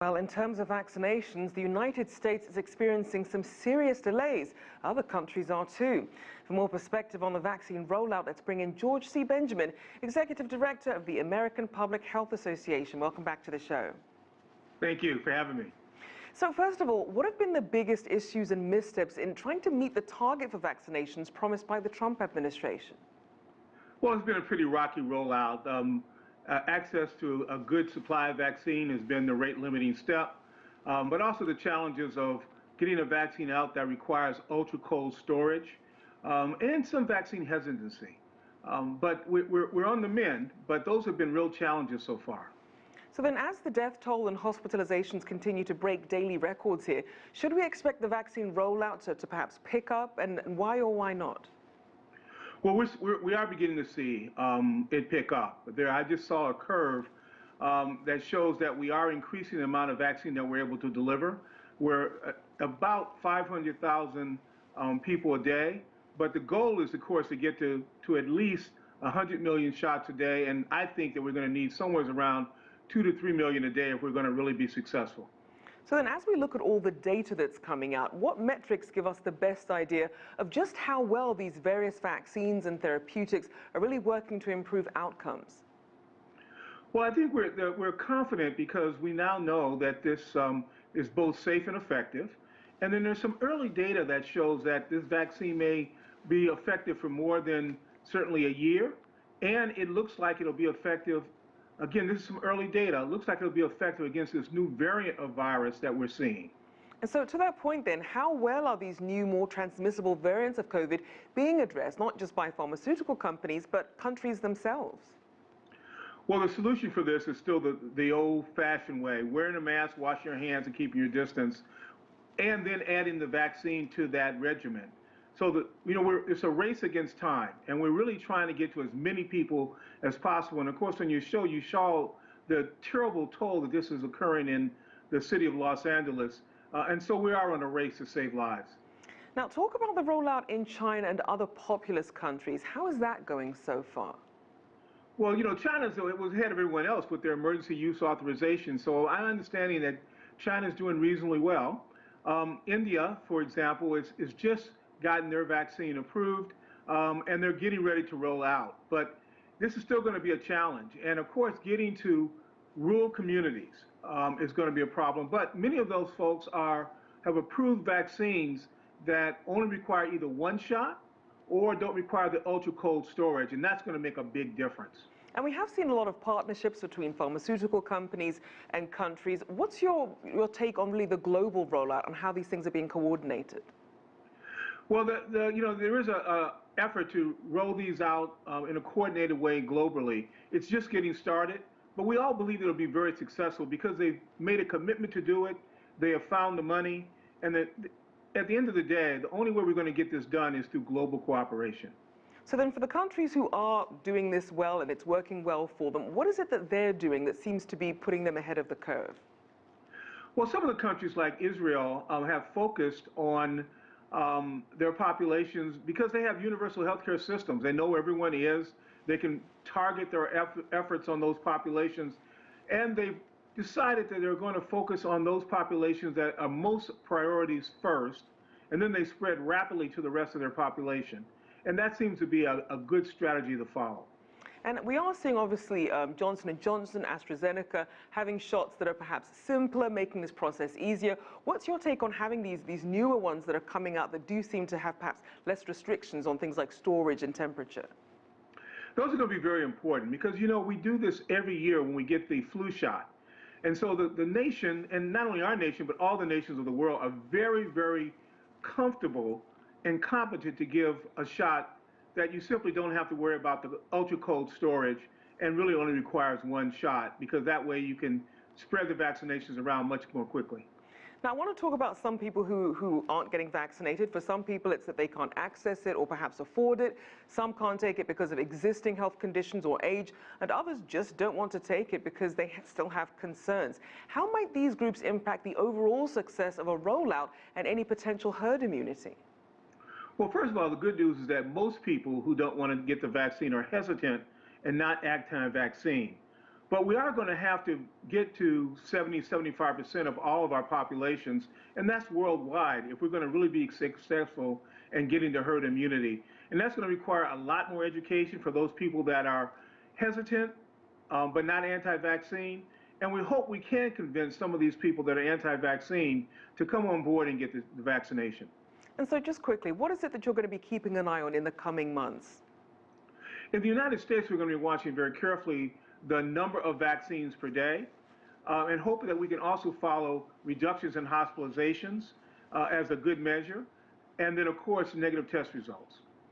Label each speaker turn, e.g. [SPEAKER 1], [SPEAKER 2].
[SPEAKER 1] Well, in terms of vaccinations, the United States is experiencing some serious delays. Other countries are too. For more perspective on the vaccine rollout, let's bring in George C. Benjamin, Executive Director of the American Public Health Association. Welcome back to the show.
[SPEAKER 2] Thank you for having me.
[SPEAKER 1] So first of all, what have been the biggest issues and missteps in trying to meet the target for vaccinations promised by the Trump administration?
[SPEAKER 2] Well, it's been a pretty rocky rollout. Access to a good supply of vaccine has been the rate-limiting step, but also the challenges of getting a vaccine out that requires ultra-cold storage and some vaccine hesitancy. But we're on the mend, but those have been real challenges so far.
[SPEAKER 1] So then, as the death toll and hospitalizations continue to break daily records here, should we expect the vaccine rollout to perhaps pick up, and why or why not?
[SPEAKER 2] Well, we are beginning to see it pick up. I just saw a curve that shows that we are increasing the amount of vaccine that we're able to deliver. We're about 500,000 people a day, but the goal is, of course, to get to at least 100 million shots a day, and I think that we're going to need somewhere around 2 to 3 million a day if we're going to really be successful.
[SPEAKER 1] So then, as we look at all the data that's coming out, what metrics give us the best idea of just how well these various vaccines and therapeutics are really working to improve outcomes?
[SPEAKER 2] Well, I think we're confident because we now know that this is both safe and effective. And then there's some early data that shows that this vaccine may be effective for more than certainly a year. And it looks like it'll be effective. Again, this is some early data. It looks like it'll be effective against this new variant of virus that we're seeing.
[SPEAKER 1] And so to that point then, how well are these new, more transmissible variants of COVID being addressed, not just by pharmaceutical companies, but countries themselves?
[SPEAKER 2] Well, the solution for this is still the old-fashioned way, wearing a mask, washing your hands, and keeping your distance, and then adding the vaccine to that regimen. So it's a race against time, and we're really trying to get to as many people as possible. And of course, when you saw the terrible toll that this is occurring in the city of Los Angeles, and so we are on a race to save lives.
[SPEAKER 1] Now, talk about the rollout in China and other populous countries. How is that going so far?
[SPEAKER 2] Well, China's it was ahead of everyone else with their emergency use authorization. So I'm understanding that China's doing reasonably well. India, for example, is just gotten their vaccine approved, and they're getting ready to roll out. But this is still going to be a challenge. And of course, getting to rural communities is going to be a problem. But many of those folks have approved vaccines that only require either one shot or don't require the ultra-cold storage, and that's going to make a big difference.
[SPEAKER 1] And we have seen a lot of partnerships between pharmaceutical companies and countries. What's your take on really the global rollout and how these things are being coordinated?
[SPEAKER 2] Well, there is a effort to roll these out in a coordinated way globally. It's just getting started, but we all believe it'll be very successful because they've made a commitment to do it. They have found the money, and at the end of the day, the only way we're going to get this done is through global cooperation.
[SPEAKER 1] So then for the countries who are doing this well and it's working well for them, what is it that they're doing that seems to be putting them ahead of the curve?
[SPEAKER 2] Well, some of the countries like Israel have focused on their populations because they have universal healthcare systems. They know where everyone is. They can target their efforts on those populations. And they've decided that they're going to focus on those populations that are most priorities first, and then they spread rapidly to the rest of their population. And that seems to be a good strategy to follow.
[SPEAKER 1] And we are seeing, obviously, Johnson & Johnson, AstraZeneca, having shots that are perhaps simpler, making this process easier. What's your take on having these newer ones that are coming out that do seem to have perhaps less restrictions on things like storage and temperature?
[SPEAKER 2] Those are going to be very important because, we do this every year when we get the flu shot. And so the nation, and not only our nation, but all the nations of the world are very, very comfortable and competent to give a shot that you simply don't have to worry about the ultra-cold storage and really only requires one shot, because that way you can spread the vaccinations around much more quickly.
[SPEAKER 1] Now, I want to talk about some people who aren't getting vaccinated. For some people, it's that they can't access it or perhaps afford it. Some can't take it because of existing health conditions or age, and others just don't want to take it because they still have concerns. How might these groups impact the overall success of a rollout and any potential herd immunity?
[SPEAKER 2] Well, first of all, the good news is that most people who don't want to get the vaccine are hesitant and not anti-vaccine. But we are going to have to get to 70, 75% of all of our populations, and that's worldwide, if we're going to really be successful in getting to herd immunity. And that's going to require a lot more education for those people that are hesitant, but not anti-vaccine. And we hope we can convince some of these people that are anti-vaccine to come on board and get the vaccination.
[SPEAKER 1] And so just quickly, what is it that you're going to be keeping an eye on in the coming months?
[SPEAKER 2] In the United States, we're going to be watching very carefully the number of vaccines per day, and hoping that we can also follow reductions in hospitalizations as a good measure, and then, of course, negative test results.